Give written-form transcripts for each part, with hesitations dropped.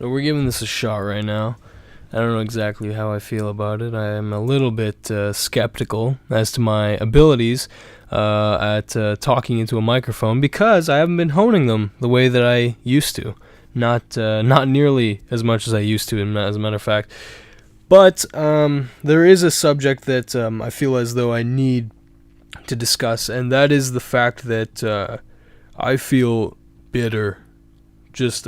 So we're giving this a shot right now. I don't know exactly how I feel about it. I am a little bit skeptical as to my abilities at talking into a microphone because I haven't been honing them the way that I used to. Not nearly as much as I used to, as a matter of fact. But there is a subject that I feel as though I need to discuss, and that is the fact that I feel bitter. Just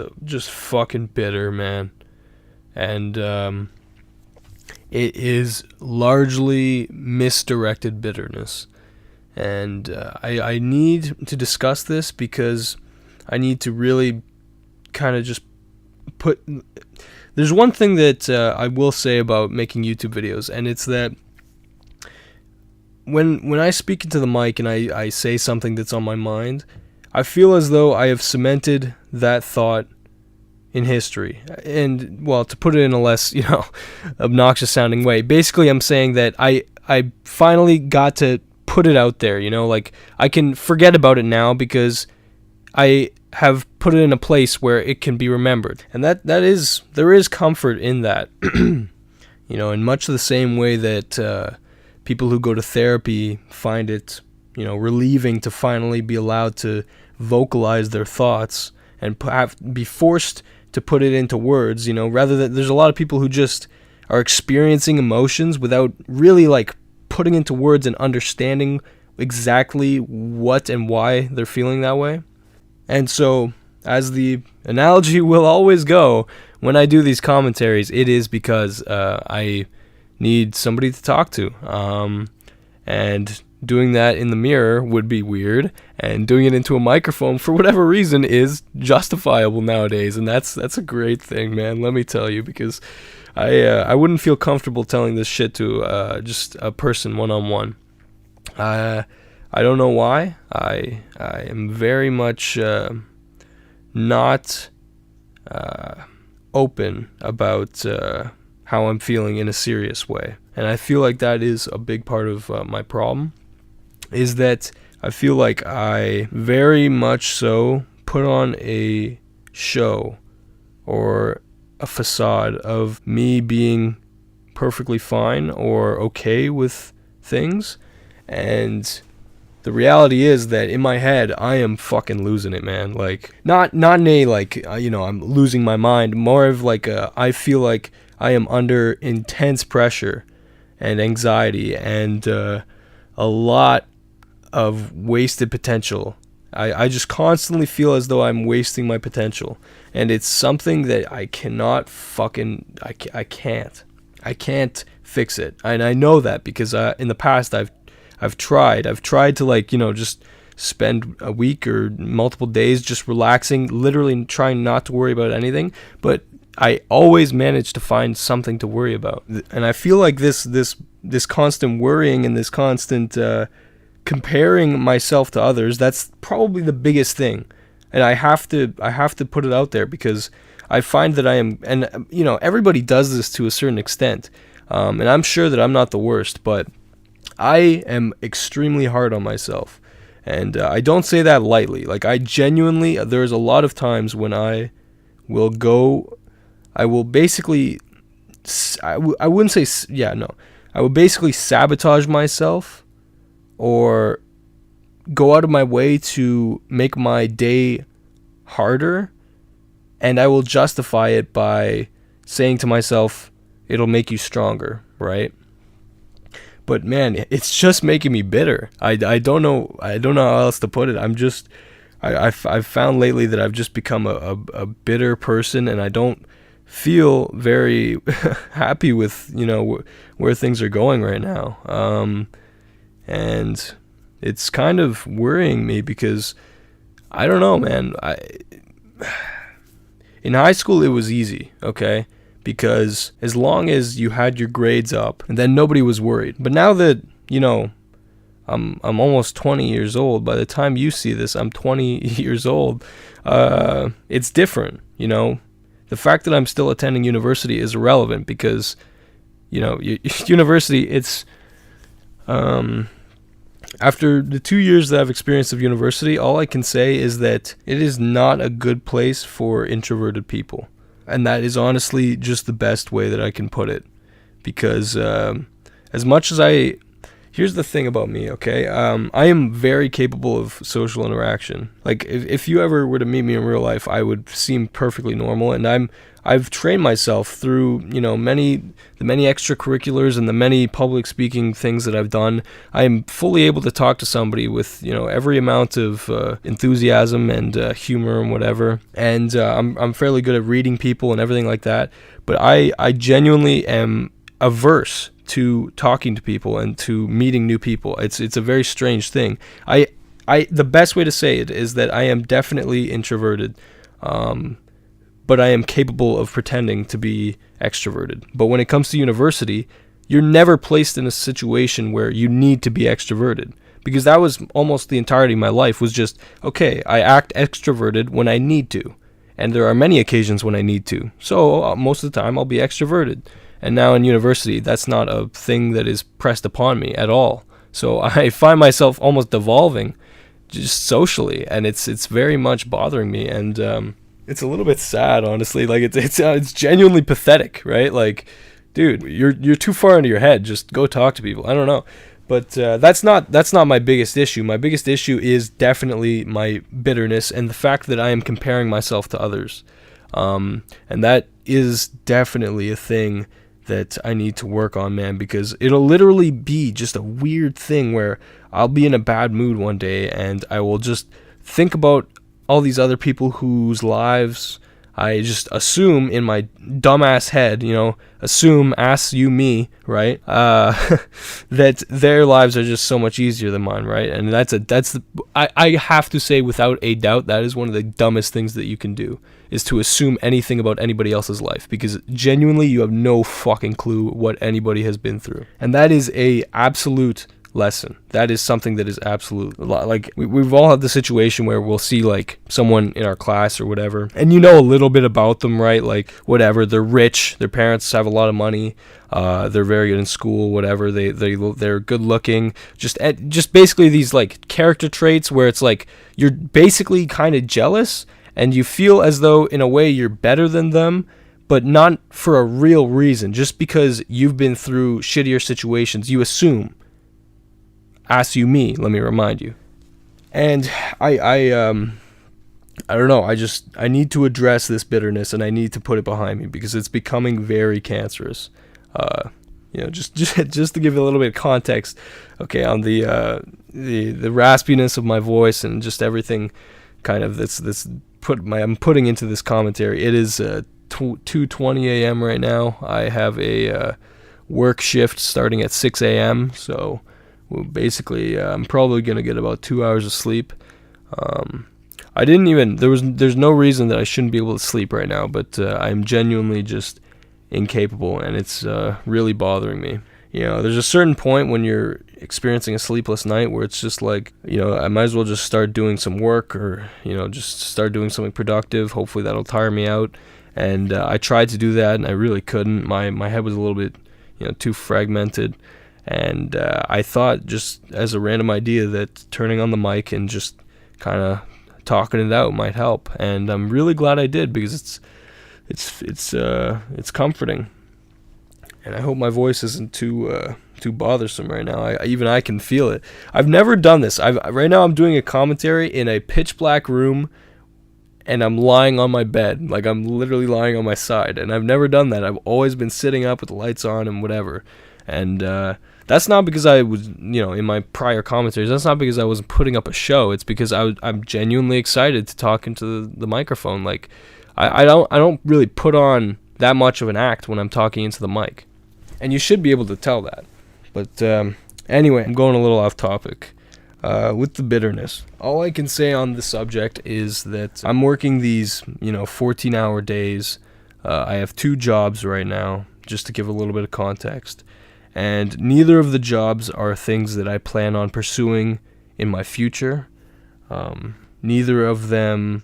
fucking bitter, man. And it is largely misdirected bitterness. And I need to discuss this because I need to really kind of just put... There's one thing that I will say about making YouTube videos, and it's that when I speak into the mic and I say something that's on my mind, I feel as though I have cemented that thought in history. And, well, to put it in a less, obnoxious sounding way, basically I'm saying that I finally got to put it out there, like I can forget about it now because I have put it in a place where it can be remembered. And there is comfort in that. In much the same way that people who go to therapy find it relieving to finally be allowed to vocalize their thoughts and be forced to put it into words, rather than there's a lot of people who just are experiencing emotions without really putting into words and understanding exactly what and why they're feeling that way. And so, as the analogy will always go, when I do these commentaries, it is because I need somebody to talk to. And doing that in the mirror would be weird, and doing it into a microphone for whatever reason is justifiable nowadays, and that's a great thing, man. Let me tell you, because I wouldn't feel comfortable telling this shit to just a person one-on-one. I don't know why. I am very much not open about how I'm feeling in a serious way, and I feel like that is a big part of my problem. Is that I feel like I very much so put on a show or a facade of me being perfectly fine or okay with things, and the reality is that in my head I am fucking losing it, man. Not in a I'm losing my mind, more of I feel like I am under intense pressure and anxiety and a lot of wasted potential. I just constantly feel as though I'm wasting my potential, and it's something that I cannot I can't fix it, and I know that because in the past I've tried to just spend a week or multiple days just relaxing, literally trying not to worry about anything, but I always manage to find something to worry about. And I feel like this constant worrying and this constant comparing myself to others, that's probably the biggest thing. And I have to put it out there because I find that I am, and everybody does this to a certain extent, and I'm sure that I'm not the worst, but I am extremely hard on myself, and I don't say that lightly. I genuinely, there's a lot of times when I will basically sabotage myself or go out of my way to make my day harder, and I will justify it by saying to myself, it'll make you stronger, right? But man, it's just making me bitter. I don't know how else to put it. I've found lately that I've just become a bitter person, and I don't feel very happy with where things are going right now. And it's kind of worrying me because I don't know, man. In high school it was easy, okay? Because as long as you had your grades up, and then nobody was worried. But now that, I'm almost 20 years old. By the time you see this, I'm 20 years old. It's different, The fact that I'm still attending university is irrelevant because, university, it's... After the 2 years that I've experienced of university, all I can say is that it is not a good place for introverted people. And that is honestly just the best way that I can put it. Because as much as here's the thing about me, okay? I am very capable of social interaction. Like, if you ever were to meet me in real life, I would seem perfectly normal. And I've trained myself through, the many extracurriculars and the many public speaking things that I've done. I am fully able to talk to somebody with, every amount of enthusiasm and humor and whatever. And I'm fairly good at reading people and everything like that. But I genuinely am averse to talking to people and to meeting new people. It's a very strange thing. The best way to say it is that I am definitely introverted. But I am capable of pretending to be extroverted. But when it comes to university, you're never placed in a situation where you need to be extroverted. Because that was almost the entirety of my life, was just, okay, I act extroverted when I need to. And there are many occasions when I need to. So most of the time I'll be extroverted. And now in university, that's not a thing that is pressed upon me at all. So I find myself almost devolving just socially. And it's very much bothering me. And it's a little bit sad, honestly. Like it's genuinely pathetic, right? Like, dude, you're too far into your head. Just go talk to people. I don't know, but that's not my biggest issue. My biggest issue is definitely my bitterness and the fact that I am comparing myself to others, and that is definitely a thing that I need to work on, man. Because it'll literally be just a weird thing where I'll be in a bad mood one day and I will just think about all these other people whose lives I just assume in my dumbass head, ass you me, right? That their lives are just so much easier than mine, right? And I have to say without a doubt, that is one of the dumbest things that you can do, is to assume anything about anybody else's life, because genuinely you have no fucking clue what anybody has been through. And that is a absolute lesson. That is something that is absolute. Like, we've all had the situation where we'll see like someone in our class or whatever, and a little bit about them, right? Like, whatever, they're rich, their parents have a lot of money, they're very good in school, whatever, they're good looking, just basically these like character traits where it's like you're basically kind of jealous and you feel as though in a way you're better than them, but not for a real reason. Just because you've been through shittier situations, you assume. Ask you me, let me remind you. And I don't know, I need to address this bitterness, and I need to put it behind me, because it's becoming very cancerous. Just to give a little bit of context, okay, on the raspiness of my voice and just everything kind of I'm putting into this commentary. It is 2:20 a.m. right now. I have a work shift starting at 6 a.m. So basically, I'm probably gonna get about 2 hours of sleep. There's no reason that I shouldn't be able to sleep right now, but I'm genuinely just incapable, and it's really bothering me. There's a certain point when you're experiencing a sleepless night where it's just like, I might as well just start doing some work, or just start doing something productive. Hopefully that'll tire me out. And I tried to do that, and I really couldn't. My head was a little bit too fragmented. And I thought, just as a random idea, that turning on the mic and just kind of talking it out might help. And I'm really glad I did, because it's comforting. And I hope my voice isn't too bothersome right now. I can feel it. I've never done this. Right now I'm doing a commentary in a pitch black room, and I'm lying on my bed. Like, I'm literally lying on my side. And I've never done that. I've always been sitting up with the lights on and whatever. And that's not because I was, in my prior commentaries, that's not because I wasn't putting up a show. It's because I'm genuinely excited to talk into the microphone. Like, I don't really put on that much of an act when I'm talking into the mic. And you should be able to tell that. But anyway, I'm going a little off topic. With the bitterness, all I can say on the subject is that I'm working these, 14-hour days. I have 2 jobs right now, just to give a little bit of context. And neither of the jobs are things that I plan on pursuing in my future. Neither of them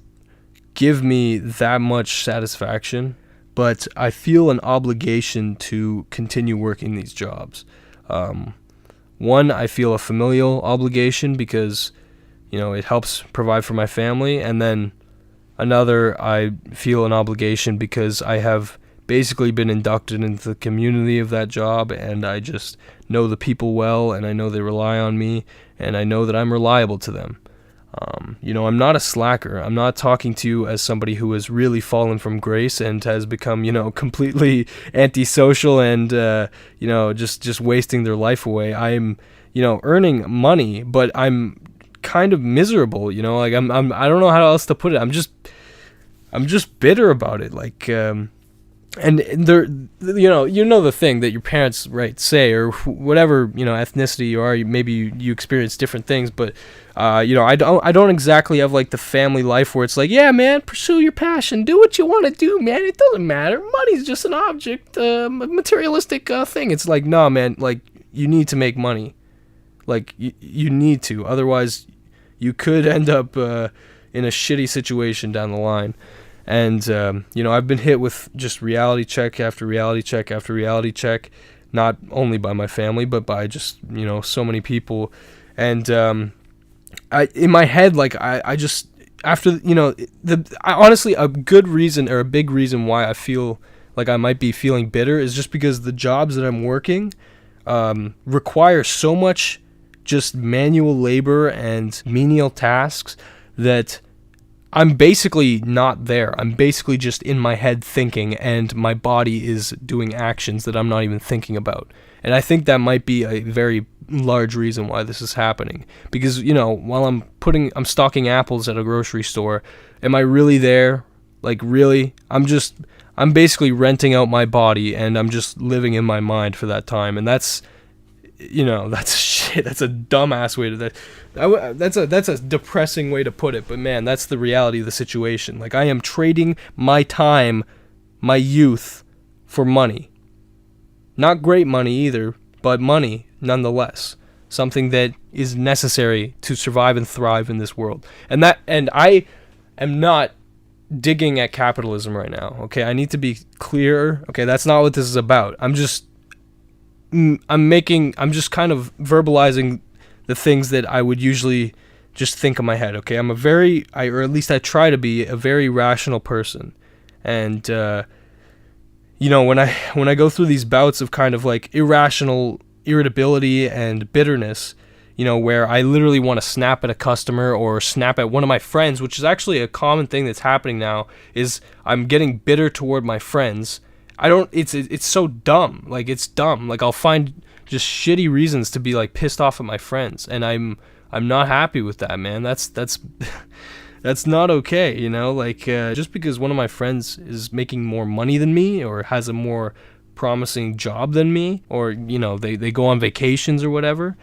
give me that much satisfaction, but I feel an obligation to continue working these jobs. One, I feel a familial obligation because, it helps provide for my family. And then Another, I feel an obligation because I have basically been inducted into the community of that job, and I just know the people well, and I know they rely on me, and I know that I'm reliable to them. I'm not a slacker. I'm not talking to you as somebody who has really fallen from grace and has become, completely antisocial and, just wasting their life away. I'm, earning money, but I'm kind of miserable, like I don't know how else to put it. I'm just bitter about it. Like, and there, the thing that your parents, right, say, or whatever, ethnicity you are, maybe you experience different things, but, I don't exactly have like the family life where it's like, yeah, man, pursue your passion, do what you want to do, man. It doesn't matter. Money's just an object, a materialistic thing. It's like, nah, man, like you need to make money. Like you need to, otherwise you could end up in a shitty situation down the line. And, I've been hit with just reality check after reality check after reality check, not only by my family, but by just, so many people. And in my head, like, I just, after, honestly, a good reason or a big reason why I feel like I might be feeling bitter is just because the jobs that I'm working require so much just manual labor and menial tasks that I'm basically not there. I'm basically just in my head thinking, and my body is doing actions that I'm not even thinking about. And I think that might be a very large reason why this is happening. Because, while I'm stocking apples at a grocery store, am I really there? Like, really? I'm basically renting out my body, and I'm just living in my mind for that time. And that's shit. That's a dumbass way to that's a depressing way to put it. But man, that's the reality of the situation. Like, I am trading my time, my youth, for money. Not great money either, but money nonetheless. Something that is necessary to survive and thrive in this world. And I am not digging at capitalism right now. Okay, I need to be clear. Okay, that's not what this is about. I'm just kind of verbalizing the things that I would usually just think in my head. Okay, or at least I try to be a very rational person. And, when I go through these bouts of kind of like irrational irritability and bitterness, where I literally want to snap at a customer or snap at one of my friends, which is actually a common thing that's happening now, is I'm getting bitter toward my friends. It's so dumb. Like, it's dumb. Like, I'll find just shitty reasons to be like pissed off at my friends, and I'm not happy with that, man. That's that's not okay, like, just because one of my friends is making more money than me or has a more promising job than me, or they go on vacations or whatever,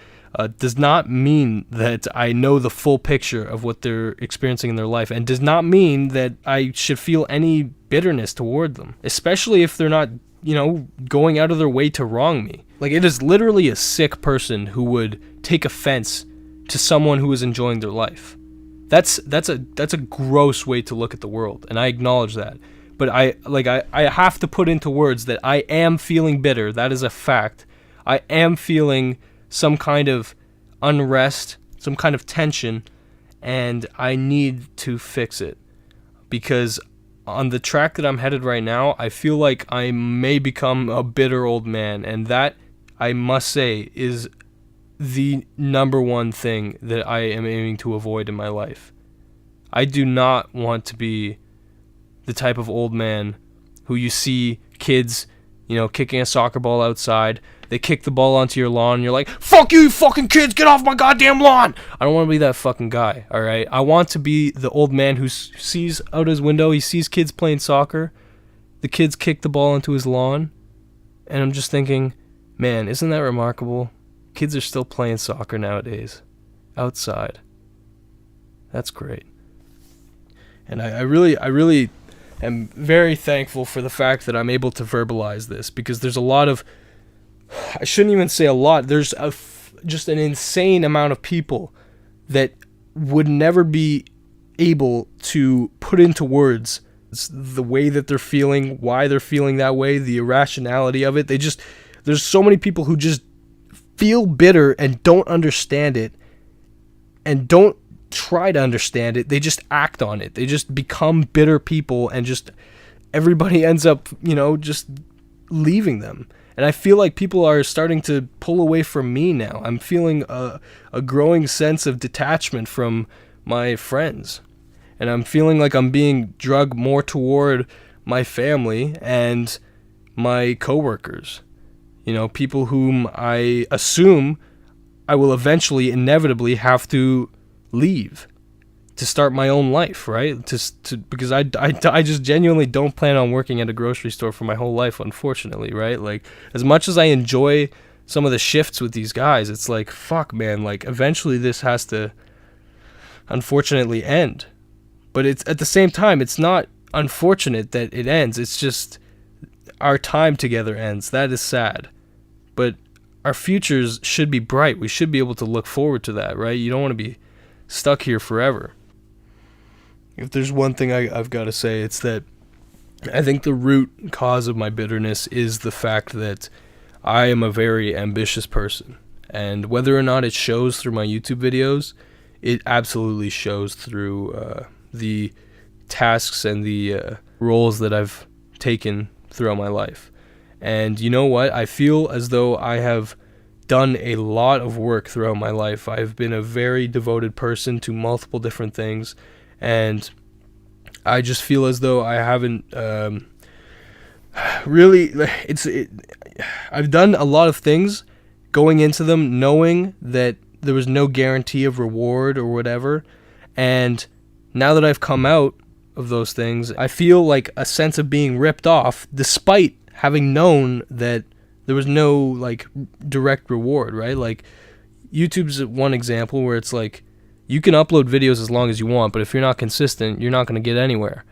does not mean that I know the full picture of what they're experiencing in their life, and does not mean that I should feel any bitterness toward them, especially if they're not, going out of their way to wrong me. Like, it is literally a sick person who would take offense to someone who is enjoying their life. That's a gross way to look at the world, and I acknowledge that. But I have to put into words that I am feeling bitter. That is a fact. I am feeling some kind of unrest, some kind of tension, and I need to fix it. Because on the track that I'm headed right now, I feel like I may become a bitter old man, and that, I must say, is the number one thing that I am aiming to avoid in my life. I do not want to be the type of old man who you see kids, kicking a soccer ball outside. They kick the ball onto your lawn, and you're like, fuck you fucking kids, get off my goddamn lawn! I don't want to be that fucking guy, alright? I want to be the old man who sees out his window, he sees kids playing soccer, the kids kick the ball onto his lawn, and I'm just thinking, man, isn't that remarkable? Kids are still playing soccer nowadays, outside. That's great. And I really am very thankful for the fact that I'm able to verbalize this, because there's a lot of, I shouldn't even say a lot, there's just an insane amount of people that would never be able to put into words the way that they're feeling, why they're feeling that way, the irrationality of it. There's so many people who just feel bitter and don't understand it, and don't try to understand it. They just act on it. They just become bitter people, and just everybody ends up, just leaving them. And I feel like people are starting to pull away from me now. I'm feeling a growing sense of detachment from my friends. And I'm feeling like I'm being dragged more toward my family and my coworkers. People whom I assume I will eventually, inevitably have to leave to start my own life, right? Because I just genuinely don't plan on working at a grocery store for my whole life, unfortunately, right? Like, as much as I enjoy some of the shifts with these guys, it's like, fuck, man, like, eventually this has to, unfortunately, end. But it's, at the same time, it's not unfortunate that it ends. It's just our time together ends. That is sad. But our futures should be bright. We should be able to look forward to that, right? You don't want to be stuck here forever. If there's one thing I've got to say, it's that I think the root cause of my bitterness is the fact that I am a very ambitious person. And whether or not it shows through my YouTube videos, it absolutely shows through the tasks and the roles that I've taken throughout my life. And you know what? I feel as though I have done a lot of work throughout my life. I've been a very devoted person to multiple different things, and I just feel as though I haven't really. I've done a lot of things going into them knowing that there was no guarantee of reward or whatever, and now that I've come out of those things, I feel like a sense of being ripped off, despite having known that there was no like direct reward, right? Like, YouTube's one example where it's like, you can upload videos as long as you want, but if you're not consistent, you're not going to get anywhere.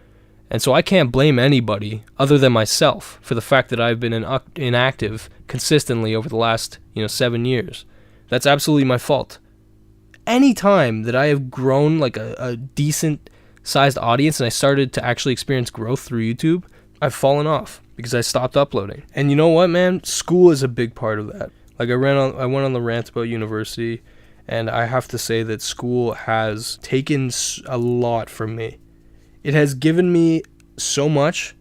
And so I can't blame anybody other than myself for the fact that I've been inactive consistently over the last 7 years. That's absolutely my fault. Any time that I have grown like a decent sized audience and I started to actually experience growth through YouTube, I've fallen off because I stopped uploading. And you know what, man? School is a big part of that. Like, I went on the rant about university, and I have to say that school has taken a lot from me. It has given me so much.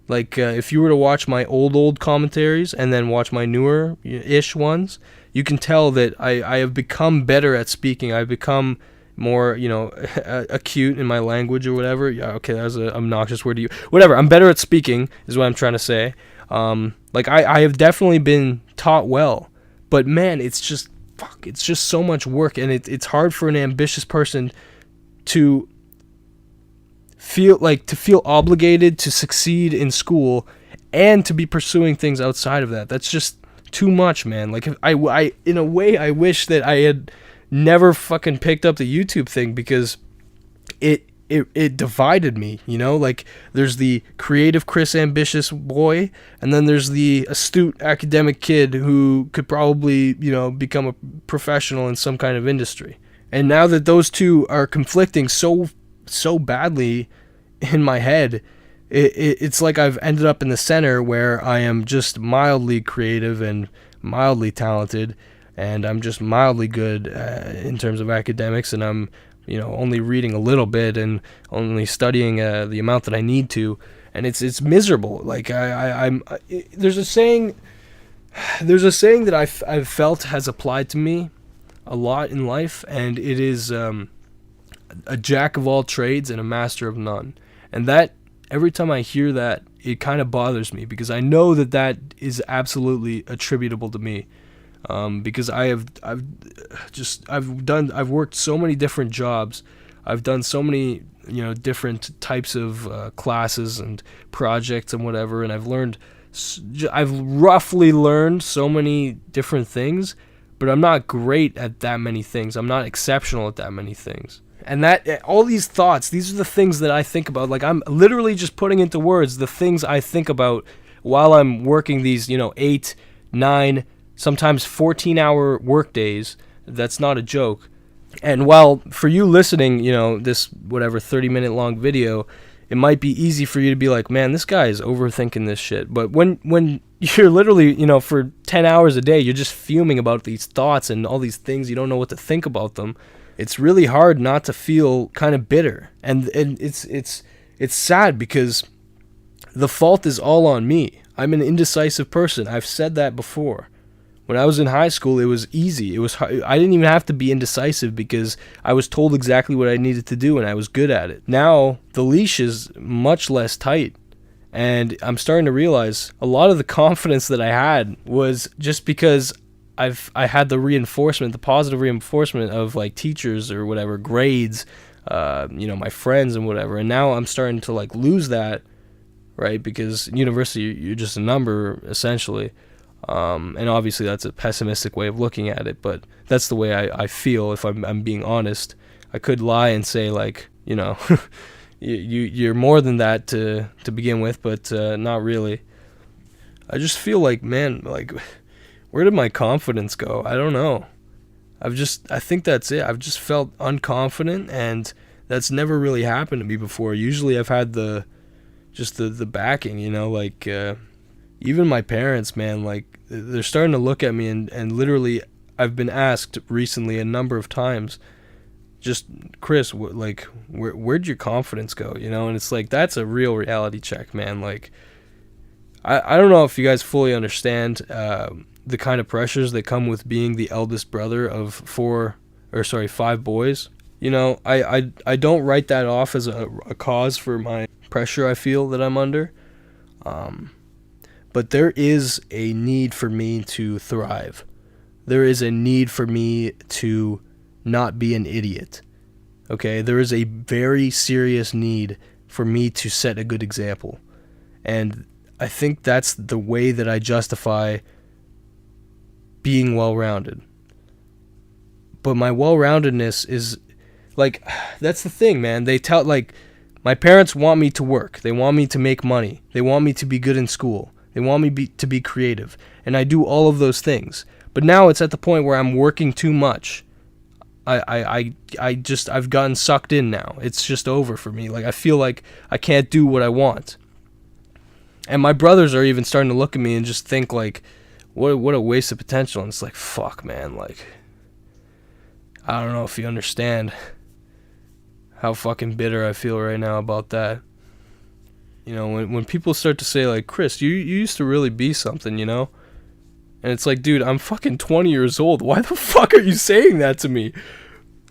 Like, if you were to watch my old commentaries and then watch my newer-ish ones, you can tell that I have become better at speaking. I've become more, acute in my language or whatever. Yeah, okay, that was an obnoxious word to you. Whatever, I'm better at speaking is what I'm trying to say. I have definitely been taught well. But, man, it's just so much work, and it's hard for an ambitious person to feel obligated to succeed in school and to be pursuing things outside of that. That's just too much, man. Like, I in a way, I wish that I had never fucking picked up the YouTube thing, because it divided me, like, there's the creative Chris ambitious boy, and then there's the astute academic kid who could probably, become a professional in some kind of industry. And now that those two are conflicting so badly in my head, it's like I've ended up in the center where I am just mildly creative and mildly talented, and I'm just mildly good in terms of academics, and I'm only reading a little bit and only studying the amount that I need to, and it's miserable. Like, there's a saying that I've felt has applied to me a lot in life, and it is a jack of all trades and a master of none. And that, every time I hear that, it kind of bothers me, because I know that is absolutely attributable to me. Because I've worked so many different jobs. I've done so many, different types of classes and projects and whatever, and I've roughly learned so many different things, but I'm not great at that many things. I'm not exceptional at that many things. And that, all these thoughts, these are the things that I think about. Like, I'm literally just putting into words the things I think about while I'm working these, 8, 9, sometimes 14-hour work days. That's not a joke. And while for you listening, this whatever 30-minute long video, it might be easy for you to be like, man, this guy is overthinking this shit. But when you're literally, for 10 hours a day, you're just fuming about these thoughts and all these things, you don't know what to think about them. it's really hard not to feel kind of bitter. And it's sad because the fault is all on me. I'm an indecisive person. I've said that before. When I was in high school, it was easy. I didn't even have to be indecisive because I was told exactly what I needed to do and I was good at it. Now, the leash is much less tight. And I'm starting to realize a lot of the confidence that I had was just because I had the reinforcement, the positive reinforcement of like teachers or whatever, grades, my friends and whatever. And now I'm starting to like lose that, right? Because university, you're just a number essentially. And obviously that's a pessimistic way of looking at it, but that's the way I feel. If I'm being honest, I could lie and say like, you're more than that to begin with, but not really. I just feel like, man, like, where did my confidence go? I don't know. I think that's it. I've just felt unconfident, and that's never really happened to me before. Usually I've had the backing, even my parents, man, like, they're starting to look at me, and literally, I've been asked recently a number of times, just, Chris, where'd your confidence go, and it's like, that's a real reality check, man. Like, I don't know if you guys fully understand the kind of pressures that come with being the eldest brother of 5 boys. I don't write that off as a cause for my pressure I feel that I'm under. But there is a need for me to thrive. There is a need for me to not be an idiot. Okay? There is a very serious need for me to set a good example. And I think that's the way that I justify being well-rounded. But my well-roundedness is, like, that's the thing, man. My parents want me to work. They want me to make money. They want me to be good in school. They want me to be creative. And I do all of those things. But now it's at the point where I'm working too much. I've gotten sucked in now. It's just over for me. Like, I feel like I can't do what I want. And my brothers are even starting to look at me and just think, like, what a waste of potential. And it's like, fuck, man. Like, I don't know if you understand how fucking bitter I feel right now about that. When people start to say, like, Chris, you used to really be something, And it's like, dude, I'm fucking 20 years old. Why the fuck are you saying that to me?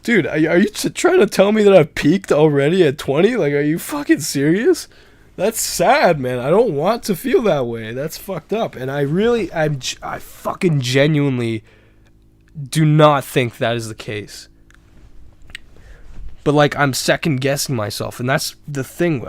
Dude, are you trying to tell me that I've peaked already at 20? Like, are you fucking serious? That's sad, man. I don't want to feel that way. That's fucked up. And I fucking genuinely do not think that is the case. But, like, I'm second guessing myself, and that's the thing.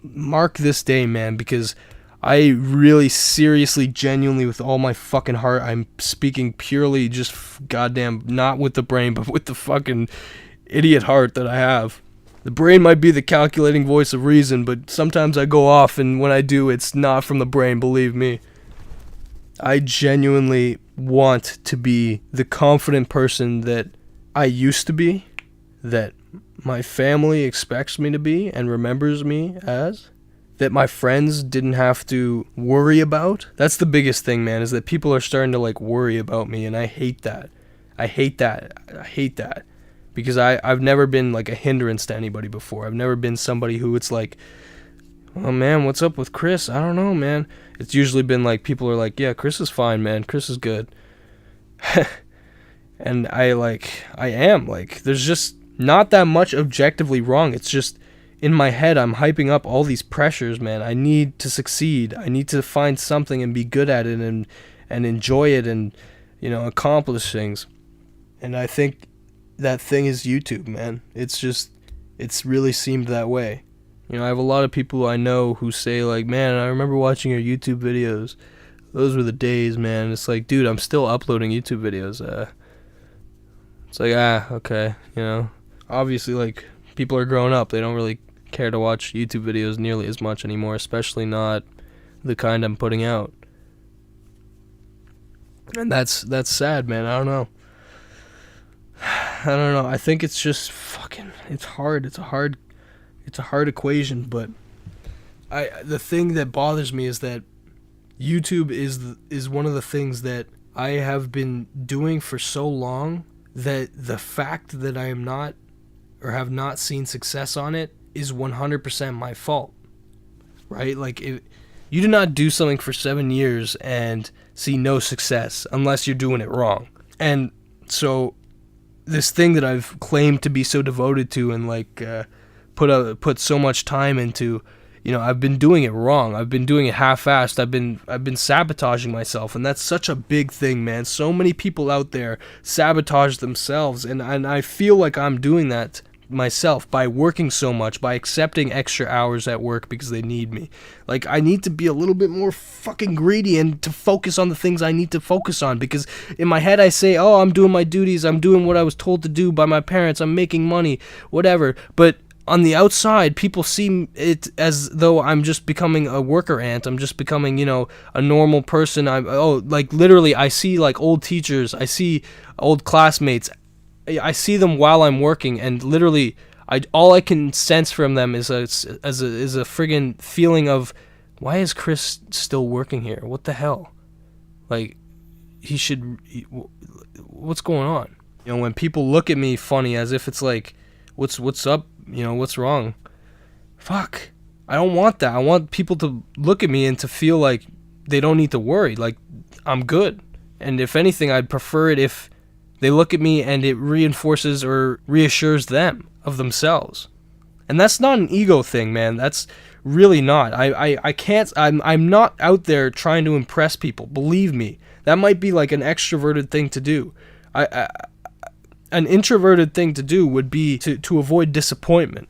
Mark this day, man, because I really seriously, genuinely, with all my fucking heart, I'm speaking purely just goddamn, not with the brain, but with the fucking idiot heart that I have. The brain might be the calculating voice of reason, but sometimes I go off, and when I do, it's not from the brain, believe me. I genuinely want to be the confident person that I used to be, that my family expects me to be and remembers me as, that my friends didn't have to worry about. That's the biggest thing, man, is that people are starting to, like, worry about me, and I hate that. I hate that. Because I've never been, like, a hindrance to anybody before. I've never been somebody who it's like, oh, man, what's up with Chris? I don't know, man. It's usually been, like, people are like, yeah, Chris is fine, man. Chris is good. And I am. Like, there's just not that much objectively wrong. It's just, in my head, I'm hyping up all these pressures, man. I need to succeed. I need to find something and be good at it and enjoy it and, accomplish things. And I think that thing is YouTube, man. It's really seemed that way. I have a lot of people I know who say, like, man, I remember watching your YouTube videos. Those were the days, man. It's like, dude, I'm still uploading YouTube videos. It's like, okay, Obviously, like, people are growing up. They don't really care to watch YouTube videos nearly as much anymore, especially not the I'm putting out. And that's sad, man. I don't know. I think it's just fucking, it's hard. It's a hard equation, but the thing that bothers me is that YouTube is one of the things that I have been doing for so long that the fact that I am not or have not seen success on it is 100% my fault, right? Like, you do not do something for 7 years and see no success unless you're doing it wrong. And so this thing that I've claimed to be so devoted to and like put so much time into, I've been doing it wrong. I've been doing it half-assed. I've been sabotaging myself, and that's such a big thing, man. So many people out there sabotage themselves, and I feel like I'm doing that myself by working so much, by accepting extra hours at work because they need me. Like, I need to be a little bit more fucking greedy and to focus on the things I need to focus on, because in my head I say, oh, I'm doing my duties, I'm doing what I was told to do by my parents, I'm making money, whatever. But on the outside, people see it as though I'm just becoming a worker ant. I'm just becoming, a normal person. Like, literally, I see like old teachers, I see old classmates, I see them while I'm working, and literally, all I can sense from them is a friggin' feeling of, why is Chris still working here? What the hell? Like, what's going on? When people look at me funny as if it's like, what's up? What's wrong? Fuck. I don't want that. I want people to look at me and to feel like they don't need to worry. Like, I'm good. And if anything, I'd prefer it if they look at me and it reinforces or reassures them of themselves. And that's not an ego thing, man. That's really not. I can't, I'm not out there trying to impress people. Believe me. That might be like an extroverted thing to do. An introverted thing to do would be to avoid disappointment.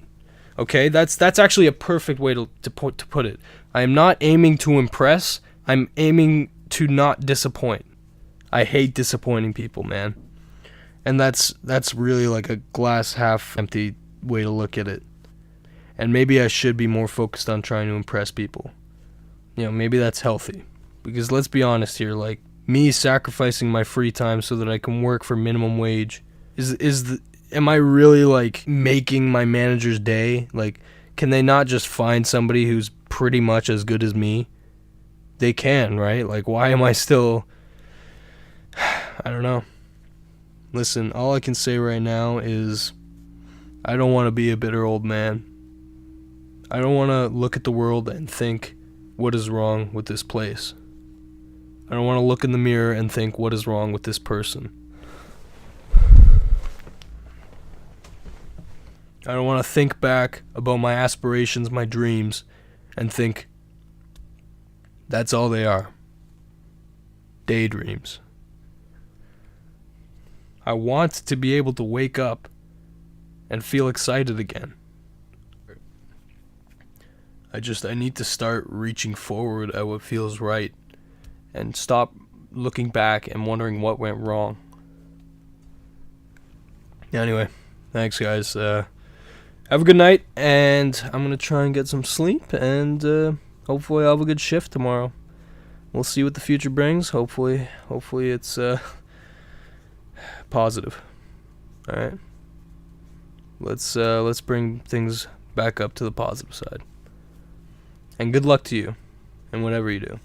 Okay? That's actually a perfect way to put it. I am not aiming to impress. I'm aiming to not disappoint. I hate disappointing people, man. And that's really like a glass half empty way to look at it. And maybe I should be more focused on trying to impress people. Maybe that's healthy. Because let's be honest here, like, me sacrificing my free time so that I can work for minimum wage, am I really like making my manager's day? Like, can they not just find somebody who's pretty much as good as me? They can, right? Like, why am I still, I don't know. Listen, all I can say right now is I don't want to be a bitter old man. I don't want to look at the world and think, what is wrong with this place? I don't want to look in the mirror and think, what is wrong with this person? I don't want to think back about my aspirations, my dreams, and think, that's all they are. Daydreams. I want to be able to wake up and feel excited again. I need to start reaching forward at what feels right and stop looking back and wondering what went wrong. Anyway, thanks guys. Have a good night, and I'm going to try and get some sleep, and hopefully I'll have a good shift tomorrow. We'll see what the future brings. Hopefully it's positive. All right. Let's bring things back up to the positive side. And good luck to you in whatever you do.